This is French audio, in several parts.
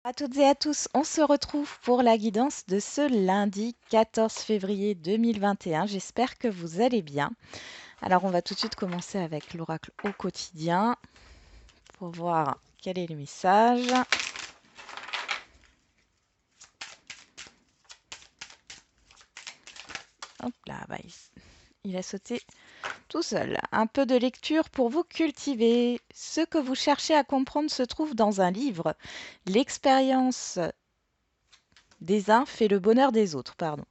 À toutes et à tous, on se retrouve pour la guidance de ce lundi 14 février 2021. J'espère que vous allez bien. Alors, on va tout de suite commencer avec l'oracle au quotidien pour voir quel est le message. Hop là, bah, il a sauté tout seul. Un peu de lecture pour vous cultiver. Ce que vous cherchez à comprendre se trouve dans un livre. L'expérience des uns fait le bonheur des autres, pardon.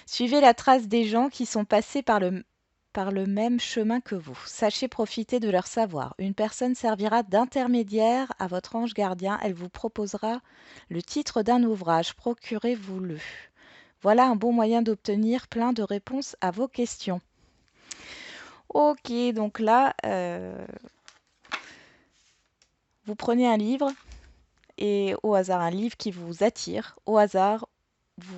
Suivez la trace des gens qui sont passés par le même chemin que vous. Sachez profiter de leur savoir. Une personne servira d'intermédiaire à votre ange gardien. Elle vous proposera le titre d'un ouvrage. Procurez-vous-le. Voilà un bon moyen d'obtenir plein de réponses à vos questions. Ok, donc là, vous prenez un livre et au hasard, un livre qui vous attire. Au hasard, vous,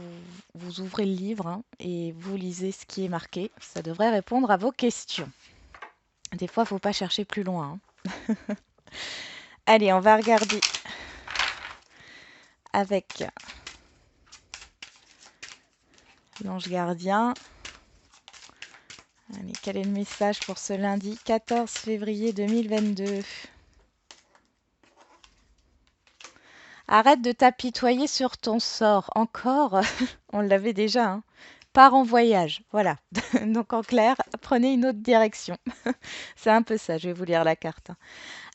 vous ouvrez le livre et vous lisez ce qui est marqué. Ça devrait répondre à vos questions. Des fois, il ne faut pas chercher plus loin. Allez, on va regarder avec l'ange gardien. Allez, quel est le message pour ce lundi 14 février 2022? Arrête de t'apitoyer sur ton sort. Encore, on l'avait déjà. Pars en voyage. Voilà. Donc en clair, prenez une autre direction. C'est un peu ça, je vais vous lire la carte.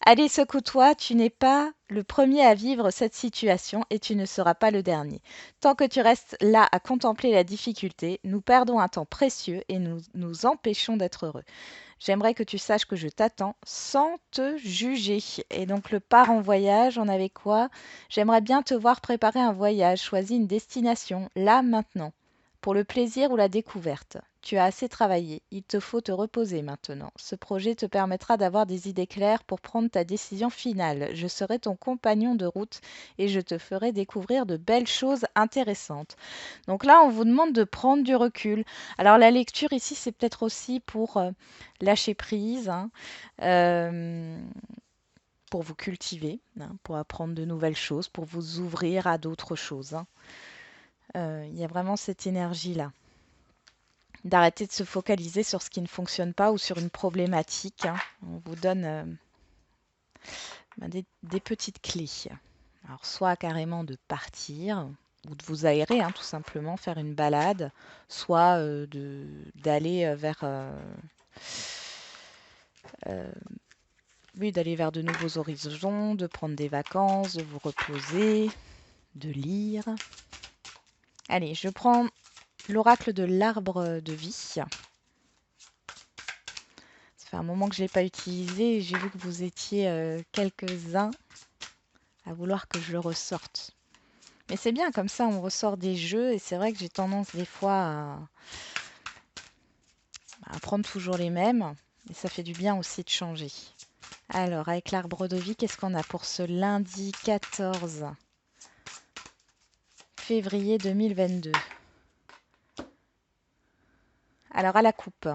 Allez, secoue-toi, tu n'es pas le premier à vivre cette situation et tu ne seras pas le dernier. Tant que tu restes là à contempler la difficulté, nous perdons un temps précieux et nous nous empêchons d'être heureux. J'aimerais que tu saches que je t'attends sans te juger. Et donc le part en voyage, on avait quoi? J'aimerais bien te voir préparer un voyage, choisis une destination, là, maintenant, pour le plaisir ou la découverte. Tu as assez travaillé, il te faut te reposer maintenant. Ce projet te permettra d'avoir des idées claires pour prendre ta décision finale. Je serai ton compagnon de route et je te ferai découvrir de belles choses intéressantes. Donc là, on vous demande de prendre du recul. Alors la lecture ici, c'est peut-être aussi pour lâcher prise, pour vous cultiver, pour apprendre de nouvelles choses, pour vous ouvrir à d'autres choses. Il y a vraiment cette énergie-là. D'arrêter de se focaliser sur ce qui ne fonctionne pas ou sur une problématique. On vous donne des petites clés. Alors, soit carrément de partir ou de vous aérer, tout simplement, faire une balade, soit d'aller vers, oui, d'aller vers de nouveaux horizons, de prendre des vacances, de vous reposer, de lire. Allez, je prends l'oracle de l'arbre de vie. Ça fait un moment que je ne l'ai pas utilisé et j'ai vu que vous étiez quelques-uns à vouloir que je le ressorte. Mais c'est bien, comme ça on ressort des jeux et c'est vrai que j'ai tendance des fois à prendre toujours les mêmes et ça fait du bien aussi de changer. Alors, avec l'arbre de vie, qu'est-ce qu'on a pour ce lundi 14 février 2022? Alors, à la coupe,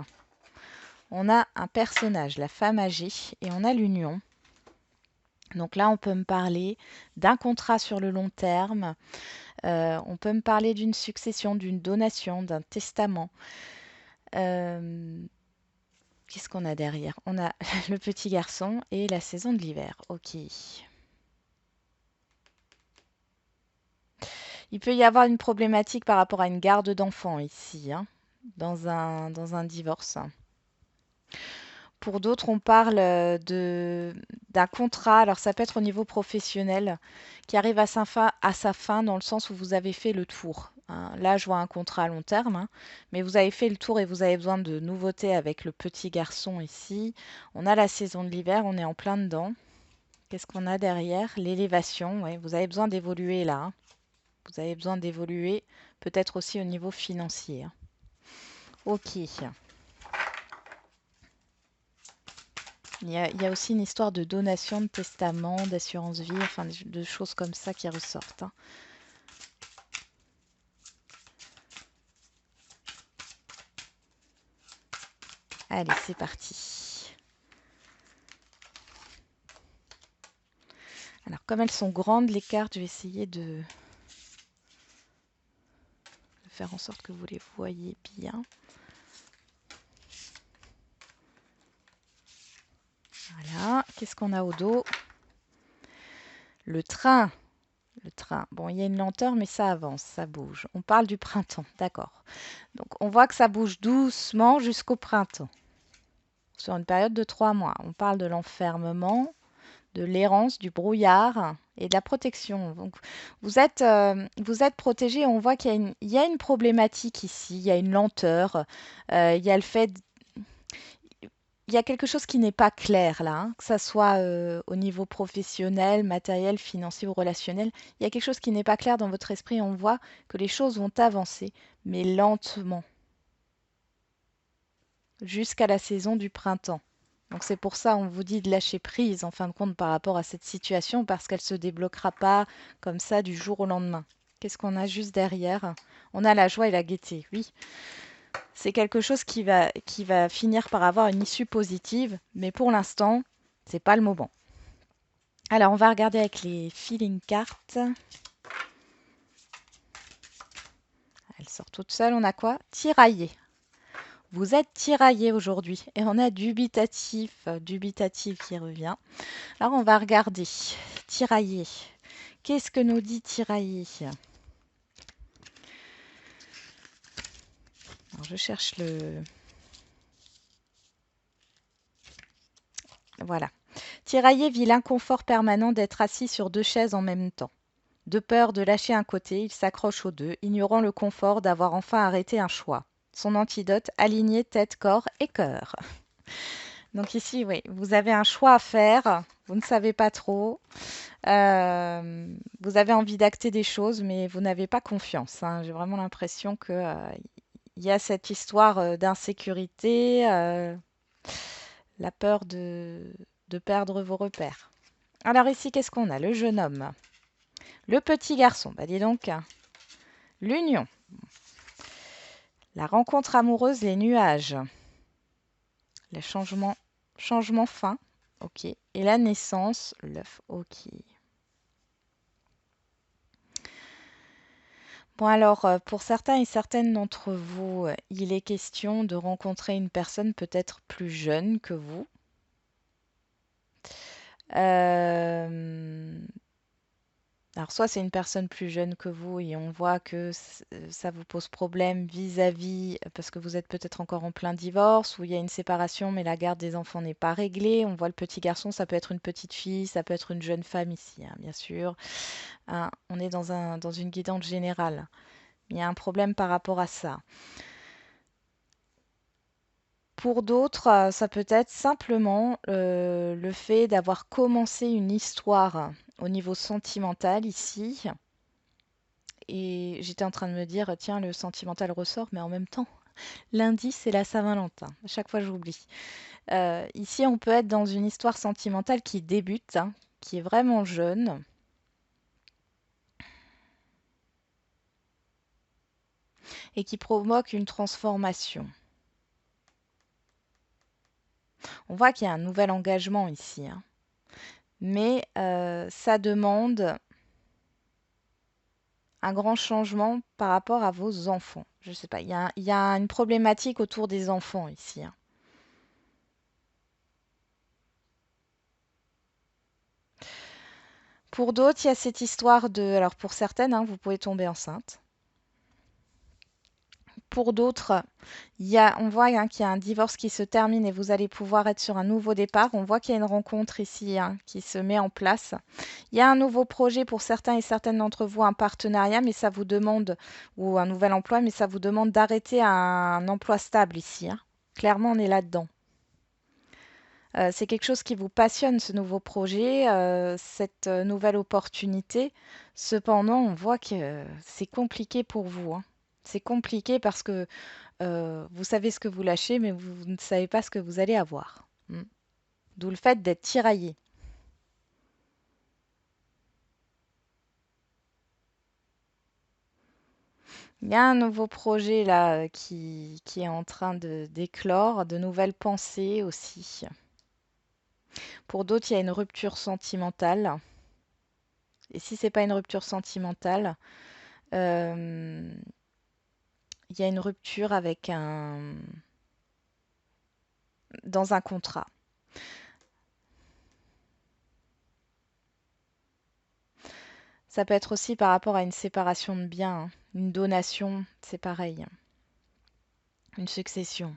on a un personnage, la femme âgée, et on a l'union. Donc là, on peut me parler d'un contrat sur le long terme, on peut me parler d'une succession, d'une donation, d'un testament. Qu'est-ce qu'on a derrière? On a le petit garçon et la saison de l'hiver. Ok. Il peut y avoir une problématique par rapport à une garde d'enfants ici, dans un divorce. Pour d'autres, on parle d'un contrat, alors ça peut être au niveau professionnel, qui arrive à sa fin dans le sens où vous avez fait le tour. Là, je vois un contrat à long terme, mais vous avez fait le tour et vous avez besoin de nouveautés avec le petit garçon ici. On a la saison de l'hiver, on est en plein dedans. Qu'est-ce qu'on a derrière? L'élévation, ouais, vous avez besoin d'évoluer là. Vous avez besoin d'évoluer, peut-être aussi au niveau financier. Ok. Il y a aussi une histoire de donation, de testament, d'assurance vie, enfin de choses comme ça qui ressortent. Allez, c'est parti. Alors, comme elles sont grandes, les cartes, je vais essayer de faire en sorte que vous les voyez bien. Voilà. Qu'est-ce qu'on a au dos? Le train. Le train. Bon, il y a une lenteur, mais ça avance, ça bouge. On parle du printemps, d'accord. Donc, on voit que ça bouge doucement jusqu'au printemps, sur une période de 3 mois. On parle de l'enfermement, de l'errance, du brouillard et de la protection. Donc, vous êtes protégé. On voit il y a une problématique ici, il y a une lenteur, il y a le fait il y a quelque chose qui n'est pas clair là, hein, que ça soit au niveau professionnel, matériel, financier ou relationnel. Il y a quelque chose qui n'est pas clair dans votre esprit. On voit que les choses vont avancer, mais lentement, jusqu'à la saison du printemps. Donc c'est pour ça on vous dit de lâcher prise en fin de compte par rapport à cette situation parce qu'elle ne se débloquera pas comme ça du jour au lendemain. Qu'est-ce qu'on a juste derrière? On a la joie et la gaieté, oui. C'est quelque chose qui va finir par avoir une issue positive, mais pour l'instant, c'est pas le moment. Alors, on va regarder avec les feeling cards. Elle sort toute seule. On a quoi? Tiraillé. Vous êtes tiraillé aujourd'hui. Et on a dubitatif, dubitatif qui revient. Alors, on va regarder. Tiraillé. Qu'est-ce que nous dit tiraillé? Alors, je cherche le... Voilà. Tiraillé vit l'inconfort permanent d'être assis sur 2 chaises en même temps. De peur de lâcher un côté, il s'accroche aux deux, ignorant le confort d'avoir enfin arrêté un choix. Son antidote, aligner tête, corps et cœur. Donc ici, oui, vous avez un choix à faire, vous ne savez pas trop, vous avez envie d'acter des choses, mais vous n'avez pas confiance, hein. J'ai vraiment l'impression que il y a cette histoire d'insécurité, la peur de perdre vos repères. Alors ici, qu'est-ce qu'on a? Le jeune homme, le petit garçon, bah dis donc, l'union, la rencontre amoureuse, les nuages, le changement fin, ok, et la naissance, l'œuf, ok. Bon alors, pour certains et certaines d'entre vous, il est question de rencontrer une personne peut-être plus jeune que vous. Euh, Alors, soit c'est une personne plus jeune que vous et on voit que ça vous pose problème vis-à-vis, parce que vous êtes peut-être encore en plein divorce, ou il y a une séparation, mais la garde des enfants n'est pas réglée. On voit le petit garçon, ça peut être une petite fille, ça peut être une jeune femme ici, hein, bien sûr. Hein, on est dans une guidance générale. Il y a un problème par rapport à ça. Pour d'autres, ça peut être simplement le fait d'avoir commencé une histoire au niveau sentimental ici. Et j'étais en train de me dire, tiens, le sentimental ressort, mais en même temps, lundi, c'est la Saint-Valentin. À chaque fois, j'oublie. Ici, on peut être dans une histoire sentimentale qui débute, hein, qui est vraiment jeune. Et qui provoque une transformation. On voit qu'il y a un nouvel engagement ici, hein. Mais ça demande un grand changement par rapport à vos enfants. Je ne sais pas, il y a une problématique autour des enfants ici, hein. Pour d'autres, il y a cette histoire de... Alors pour certaines, hein, vous pouvez tomber enceinte. Pour d'autres, on voit hein, qu'il y a un divorce qui se termine et vous allez pouvoir être sur un nouveau départ. On voit qu'il y a une rencontre ici hein, qui se met en place. Il y a un nouveau projet pour certains et certaines d'entre vous, un partenariat, mais ça vous demande, ou un nouvel emploi, mais ça vous demande d'arrêter un emploi stable ici, hein. Clairement, on est là-dedans. C'est quelque chose qui vous passionne, ce nouveau projet, cette nouvelle opportunité. Cependant, on voit que c'est compliqué pour vous, hein. C'est compliqué parce que vous savez ce que vous lâchez, mais vous ne savez pas ce que vous allez avoir. Mm. D'où le fait d'être tiraillé. Il y a un nouveau projet là qui est en train de d'éclore, de nouvelles pensées aussi. Pour d'autres, il y a une rupture sentimentale. Et si c'est pas une rupture sentimentale, euh, il y a une rupture avec dans un contrat. Ça peut être aussi par rapport à une séparation de biens, hein. Une donation, c'est pareil, hein. Une succession.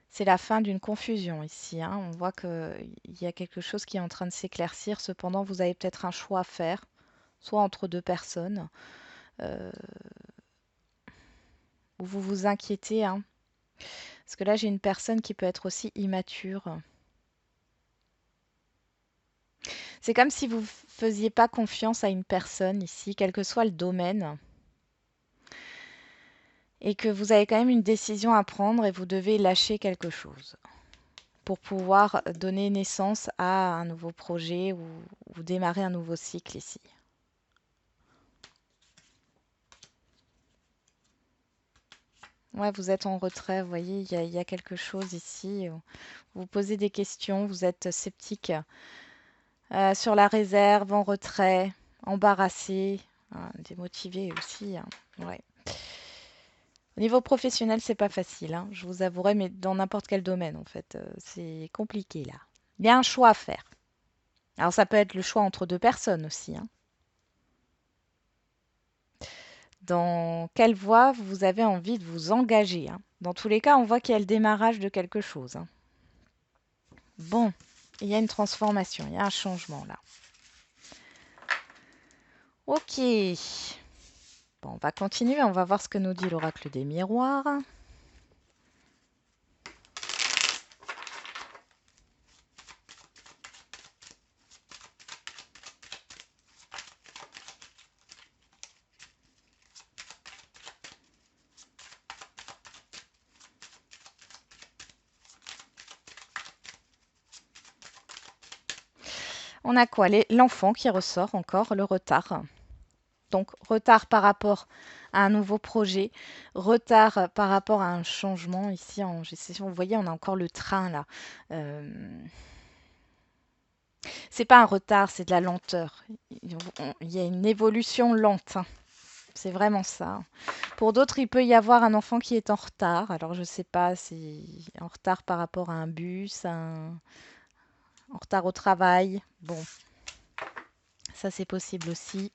C'est la fin d'une confusion ici, hein. On voit qu'il y a quelque chose qui est en train de s'éclaircir. Cependant, vous avez peut-être un choix à faire, soit entre deux personnes, euh, où vous vous inquiétez, hein. Parce que là, j'ai une personne qui peut être aussi immature. C'est comme si vous ne faisiez pas confiance à une personne ici, quel que soit le domaine, et que vous avez quand même une décision à prendre et vous devez lâcher quelque chose pour pouvoir donner naissance à un nouveau projet ou démarrer un nouveau cycle ici. Ouais, vous êtes en retrait, vous voyez, il y a quelque chose ici. Vous vous posez des questions, vous êtes sceptique, sur la réserve, en retrait, embarrassé, hein, démotivé aussi, hein. Ouais. Au niveau professionnel, c'est pas facile, hein, je vous avouerai, mais dans n'importe quel domaine, en fait, c'est compliqué là. Il y a un choix à faire. Alors ça peut être le choix entre deux personnes aussi, hein. Dans quelle voie vous avez envie de vous engager, hein. Dans tous les cas, on voit qu'il y a le démarrage de quelque chose, hein. Bon, il y a une transformation, il y a un changement là. Ok. Bon, on va continuer, on va voir ce que nous dit l'oracle des miroirs. On a quoi? L'enfant qui ressort encore, le retard. Donc, retard par rapport à un nouveau projet, retard par rapport à un changement ici en gestion. Vous voyez, on a encore le train là. Euh, c'est pas un retard, c'est de la lenteur. Il y a une évolution lente, hein. C'est vraiment ça. Pour d'autres, il peut y avoir un enfant qui est en retard. Alors, je sais pas si en retard par rapport à un bus, en retard au travail. Bon, ça c'est possible aussi.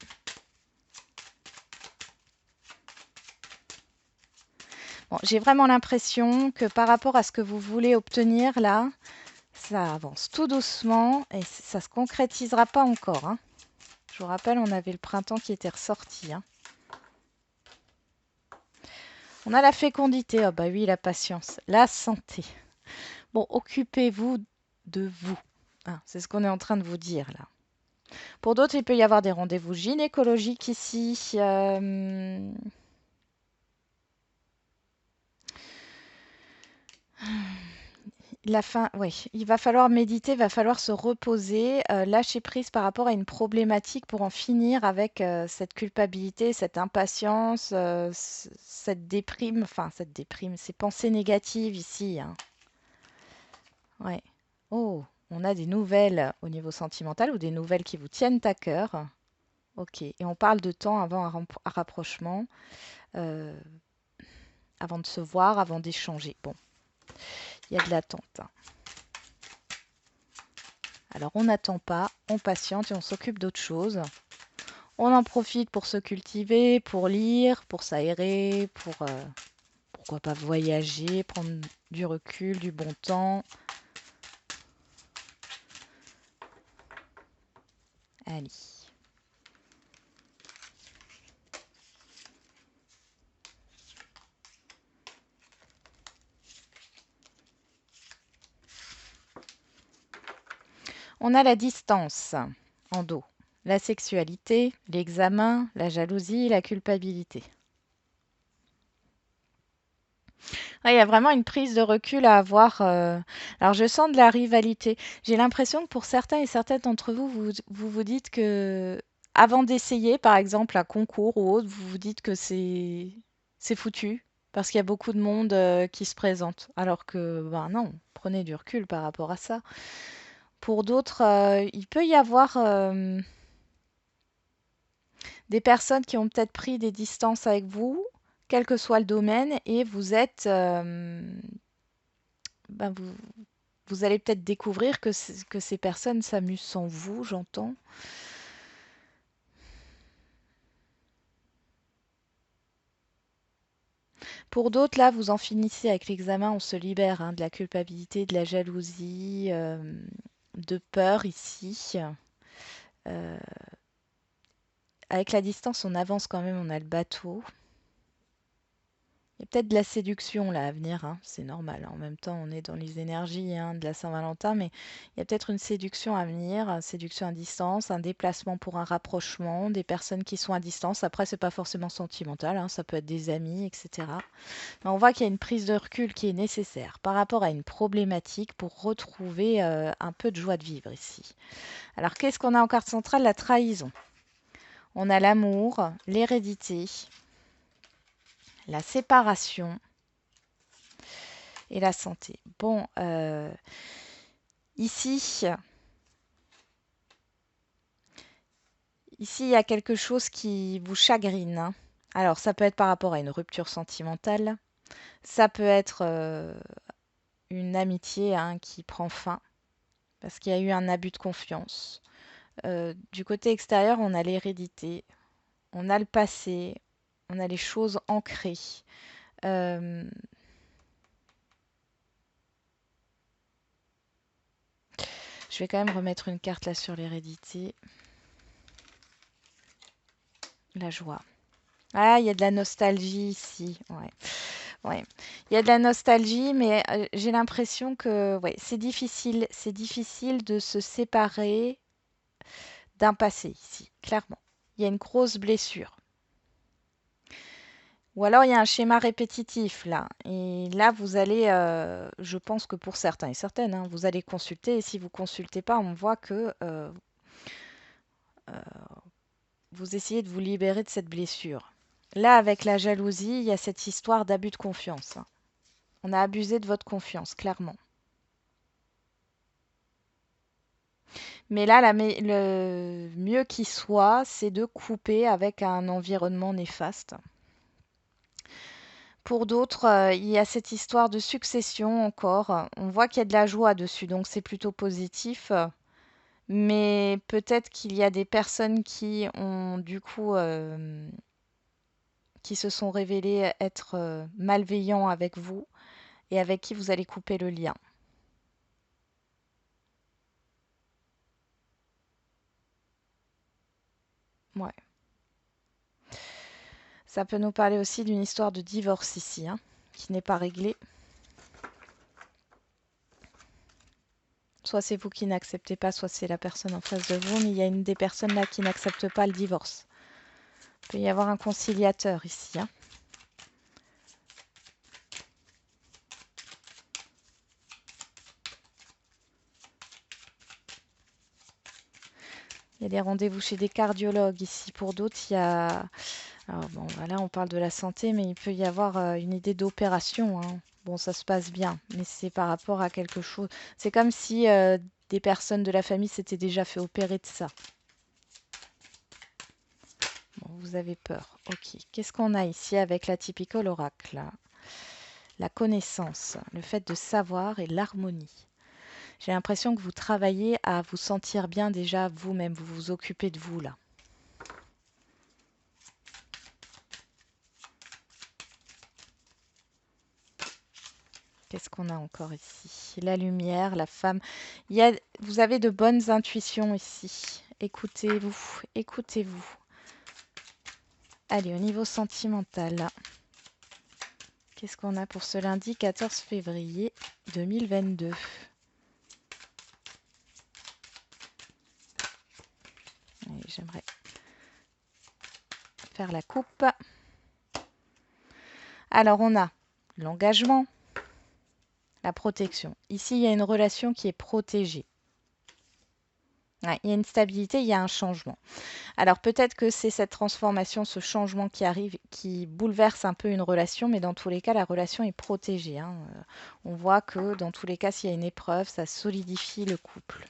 Bon, j'ai vraiment l'impression que par rapport à ce que vous voulez obtenir là, ça avance tout doucement et ça se concrétisera pas encore, hein. Je vous rappelle, on avait le printemps qui était ressorti, hein. On a la fécondité, oh bah oui, la patience, la santé. Bon, occupez-vous de vous, hein, c'est ce qu'on est en train de vous dire là. Pour d'autres, il peut y avoir des rendez-vous gynécologiques ici. La fin, oui, il va falloir méditer, il va falloir se reposer, lâcher prise par rapport à une problématique pour en finir avec cette culpabilité, cette impatience, cette déprime, enfin cette déprime, ces pensées négatives ici, hein. Ouais. Oh, on a des nouvelles au niveau sentimental ou des nouvelles qui vous tiennent à cœur. Ok, et on parle de temps avant un rapprochement, euh, avant de se voir, avant d'échanger. Bon, il y a de l'attente, hein. Alors on n'attend pas, on patiente et on s'occupe d'autre chose. On en profite pour se cultiver, pour lire, pour s'aérer, pour pourquoi pas voyager, prendre du recul, du bon temps. Allez. On a la distance en dos, la sexualité, l'examen, la jalousie, la culpabilité. Ouais, il y a vraiment une prise de recul à avoir. Alors, je sens de la rivalité. J'ai l'impression que pour certains et certaines d'entre vous, vous dites que, avant d'essayer, par exemple, un concours ou autre, vous vous dites que c'est foutu parce qu'il y a beaucoup de monde qui se présente. Alors que, ben non, prenez du recul par rapport à ça. Pour d'autres, il peut y avoir des personnes qui ont peut-être pris des distances avec vous, quel que soit le domaine, et vous êtes, ben, vous allez peut-être découvrir que ces personnes s'amusent sans vous, j'entends. Pour d'autres, là, vous en finissez avec l'examen, on se libère hein, de la culpabilité, de la jalousie, de peur ici. Euh, avec la distance, on avance quand même, on a le bateau. Il y a peut-être de la séduction là à venir, hein, c'est normal. En même temps, on est dans les énergies hein, de la Saint-Valentin, mais il y a peut-être une séduction à venir, séduction à distance, un déplacement pour un rapprochement, des personnes qui sont à distance. Après, c'est pas forcément sentimental, hein, ça peut être des amis, etc. Mais on voit qu'il y a une prise de recul qui est nécessaire par rapport à une problématique pour retrouver un peu de joie de vivre ici. Alors, qu'est-ce qu'on a en carte centrale? La trahison. On a l'amour, l'hérédité, la séparation et la santé. Bon, ici, il y a quelque chose qui vous chagrine, hein. Alors, ça peut être par rapport à une rupture sentimentale, ça peut être une amitié hein, qui prend fin parce qu'il y a eu un abus de confiance. Du côté extérieur, on a l'hérédité, on a le passé, on a les choses ancrées. Euh, je vais quand même remettre une carte là sur l'hérédité. La joie. Ah, il y a de la nostalgie ici. Ouais. Ouais. Il y a de la nostalgie, mais j'ai l'impression que ouais, c'est difficile. C'est difficile de se séparer d'un passé ici, clairement. Il y a une grosse blessure. Ou alors il y a un schéma répétitif là. Et là, vous allez, je pense que pour certains et certaines, hein, vous allez consulter. Et si vous consultez pas, on voit que vous essayez de vous libérer de cette blessure. Là, avec la jalousie, il y a cette histoire d'abus de confiance, hein. On a abusé de votre confiance, clairement. Mais là, le mieux qui soit, c'est de couper avec un environnement néfaste. Pour d'autres, il y a cette histoire de succession encore. On voit qu'il y a de la joie dessus, donc c'est plutôt positif. Mais peut-être qu'il y a des personnes qui ont du coup, qui se sont révélées être malveillants avec vous et avec qui vous allez couper le lien. Ouais. Ça peut nous parler aussi d'une histoire de divorce ici, hein, qui n'est pas réglée. Soit c'est vous qui n'acceptez pas, soit c'est la personne en face de vous, mais il y a une des personnes là qui n'accepte pas le divorce. Il peut y avoir un conciliateur ici, hein. Il y a des rendez-vous chez des cardiologues ici. Pour d'autres, il y a... Alors bon, voilà, on parle de la santé, mais il peut y avoir une idée d'opération, hein. Bon, ça se passe bien, mais c'est par rapport à quelque chose. C'est comme si des personnes de la famille s'étaient déjà fait opérer de ça. Bon, vous avez peur. Ok. Qu'est-ce qu'on a ici avec la typical oracle? La connaissance, le fait de savoir et l'harmonie. J'ai l'impression que vous travaillez à vous sentir bien déjà vous-même, vous vous occupez de vous là. Qu'est-ce qu'on a encore ici? La lumière, la femme. Vous avez de bonnes intuitions ici. Écoutez-vous, écoutez-vous. Allez, au niveau sentimental, qu'est-ce qu'on a pour ce lundi 14 février 2022? J'aimerais faire la coupe. Alors, on a l'engagement, la protection. Ici, il y a une relation qui est protégée. Ouais, il y a une stabilité, il y a un changement. Alors peut-être que c'est cette transformation, ce changement qui arrive, qui bouleverse un peu une relation, mais dans tous les cas, la relation est protégée, hein. On voit que dans tous les cas, s'il y a une épreuve, ça solidifie le couple.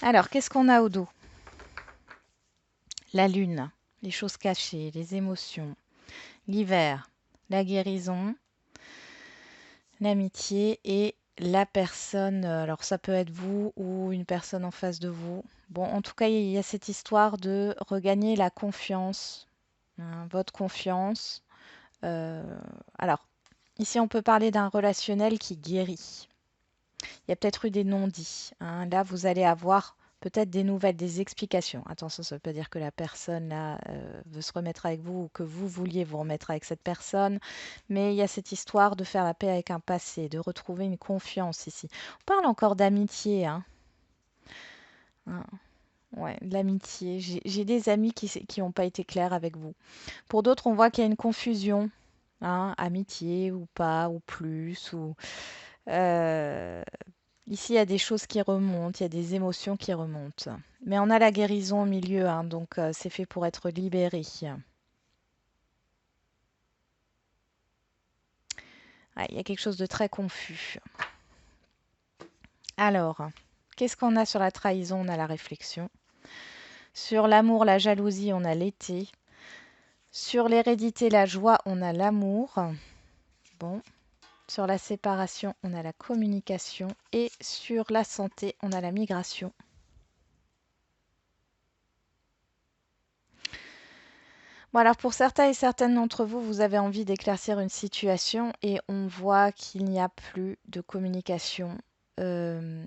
Alors, qu'est-ce qu'on a au dos? La lune, les choses cachées, les émotions, l'hiver, la guérison, l'amitié et la personne. Alors, ça peut être vous ou une personne en face de vous. Bon, en tout cas, il y a cette histoire de regagner la confiance, hein, votre confiance. Euh, alors, ici, on peut parler d'un relationnel qui guérit. Il y a peut-être eu des non-dits, hein. Là, vous allez avoir peut-être des nouvelles, des explications. Attention, ça ne veut pas dire que la personne là veut se remettre avec vous ou que vous vouliez vous remettre avec cette personne. Mais il y a cette histoire de faire la paix avec un passé, de retrouver une confiance ici. On parle encore d'amitié, hein. Hein, ouais, de l'amitié. J'ai des amis qui n'ont pas été clairs avec vous. Pour d'autres, on voit qu'il y a une confusion, hein, amitié ou pas, ou plus, ou euh, ici, il y a des choses qui remontent, il y a des émotions qui remontent. Mais on a la guérison au milieu, hein, donc c'est fait pour être libéré. Ah, il y a quelque chose de très confus. Alors, qu'est-ce qu'on a sur la trahison? On a la réflexion. Sur l'amour, la jalousie, on a l'été. Sur l'hérédité, la joie, on a l'amour. Bon. Sur la séparation, on a la communication. Et sur la santé, on a la migration. Bon, alors pour certains et certaines d'entre vous, vous avez envie d'éclaircir une situation et on voit qu'il n'y a plus de communication. Euh,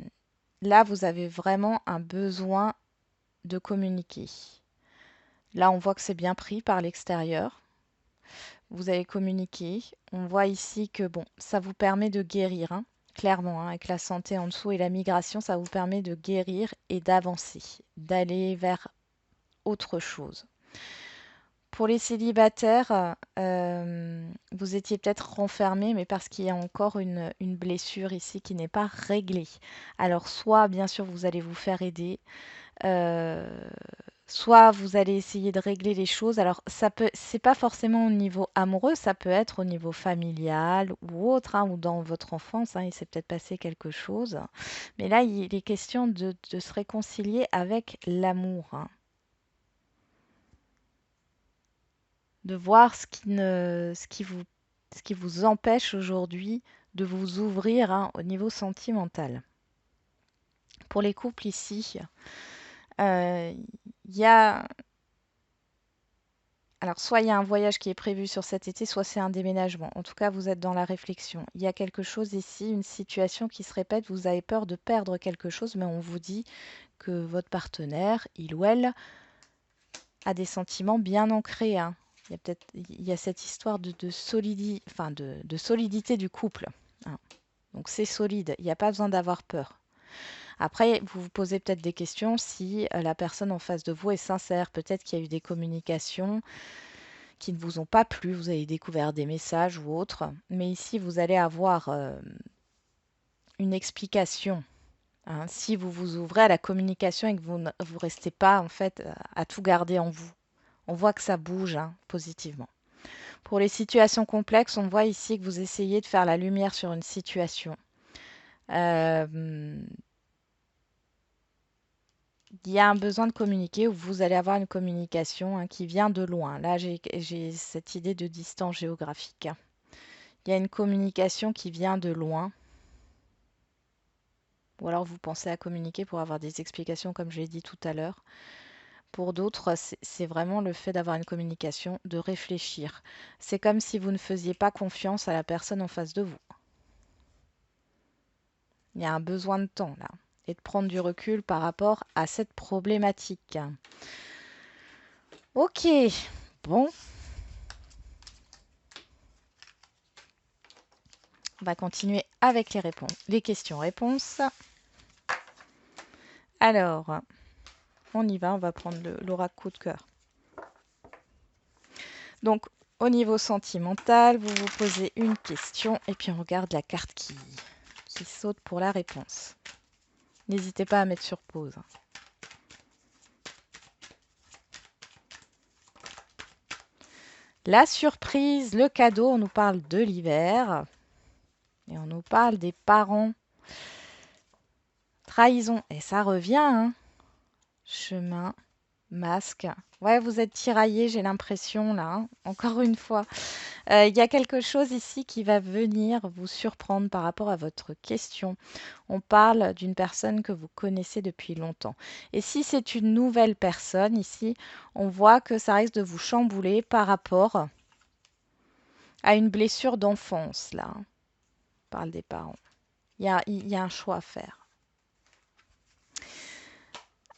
Là, vous avez vraiment un besoin de communiquer. Là, on voit que c'est bien pris par l'extérieur. Vous avez communiqué. On voit ici que bon, ça vous permet de guérir, hein, clairement, hein, avec la santé en dessous et la migration, ça vous permet de guérir et d'avancer, d'aller vers autre chose. Pour les célibataires, vous étiez peut-être renfermés, mais parce qu'il y a encore une blessure ici qui n'est pas réglée. Alors, soit, bien sûr, vous allez vous faire aider, euh, soit vous allez essayer de régler les choses. Alors, ça peut, c'est pas forcément au niveau amoureux, ça peut être au niveau familial ou autre, hein, ou dans votre enfance, hein, il s'est peut-être passé quelque chose. Mais là, il est question de se réconcilier avec l'amour, hein. De voir ce qui vous empêche aujourd'hui de vous ouvrir, hein, au niveau sentimental. Pour les couples ici, euh, il y a, alors soit il y a un voyage qui est prévu sur cet été, soit c'est un déménagement. En tout cas, vous êtes dans la réflexion. Il y a quelque chose ici, une situation qui se répète. Vous avez peur de perdre quelque chose, mais on vous dit que votre partenaire, il ou elle, a des sentiments bien ancrés, hein. Il y a cette histoire de solidité du couple, hein. Donc c'est solide, il n'y a pas besoin d'avoir peur. Après, vous vous posez peut-être des questions si la personne en face de vous est sincère. Peut-être qu'il y a eu des communications qui ne vous ont pas plu, vous avez découvert des messages ou autres. Mais ici, vous allez avoir une explication, hein, si vous vous ouvrez à la communication et que vous ne vous restez pas en fait à tout garder en vous. On voit que ça bouge, hein, positivement. Pour les situations complexes, on voit ici que vous essayez de faire la lumière sur une situation. Euh, il y a un besoin de communiquer où vous allez avoir une communication, hein, qui vient de loin. Là, j'ai cette idée de distance géographique. Il y a une communication qui vient de loin. Ou alors vous pensez à communiquer pour avoir des explications, comme je l'ai dit tout à l'heure. Pour d'autres, c'est vraiment le fait d'avoir une communication, de réfléchir. C'est comme si vous ne faisiez pas confiance à la personne en face de vous. Il y a un besoin de temps là et de prendre du recul par rapport à cette problématique. Ok, bon, on va continuer avec les réponses, les questions-réponses. Alors, on y va, on va prendre l'oracle coup de cœur. Donc, au niveau sentimental, vous vous posez une question et puis on regarde la carte qui saute pour la réponse. N'hésitez pas à mettre sur pause. La surprise, le cadeau, on nous parle de l'hiver et on nous parle des parents. Trahison, et ça revient, hein. chemin, masque. Ouais, vous êtes tiraillé, j'ai l'impression là, hein, encore une fois. Il y a quelque chose ici qui va venir vous surprendre par rapport à votre question. On parle d'une personne que vous connaissez depuis longtemps. Et si c'est une nouvelle personne ici, on voit que ça risque de vous chambouler par rapport à une blessure d'enfance là, hein. On parle des parents. Il y a un choix à faire.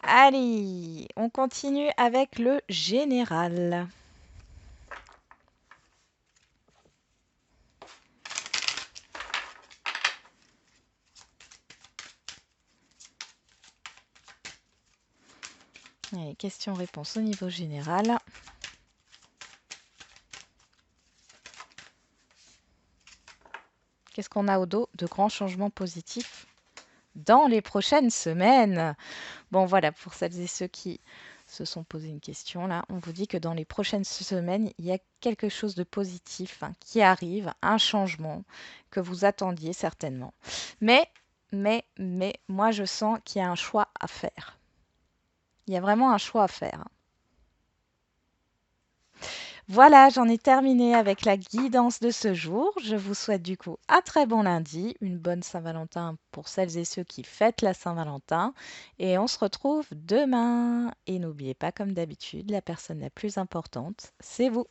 Allez, on continue avec le général. Allez, questions-réponses au niveau général. Qu'est-ce qu'on a au dos? De grands changements positifs dans les prochaines semaines. Bon, voilà, pour celles et ceux qui se sont posé une question là, on vous dit que dans les prochaines semaines, il y a quelque chose de positif, hein, qui arrive, un changement que vous attendiez certainement. Mais, moi je sens qu'il y a un choix à faire. Il y a vraiment un choix à faire, hein. Voilà, j'en ai terminé avec la guidance de ce jour. Je vous souhaite du coup un très bon lundi, une bonne Saint-Valentin pour celles et ceux qui fêtent la Saint-Valentin. Et on se retrouve demain. Et n'oubliez pas, comme d'habitude, la personne la plus importante, c'est vous.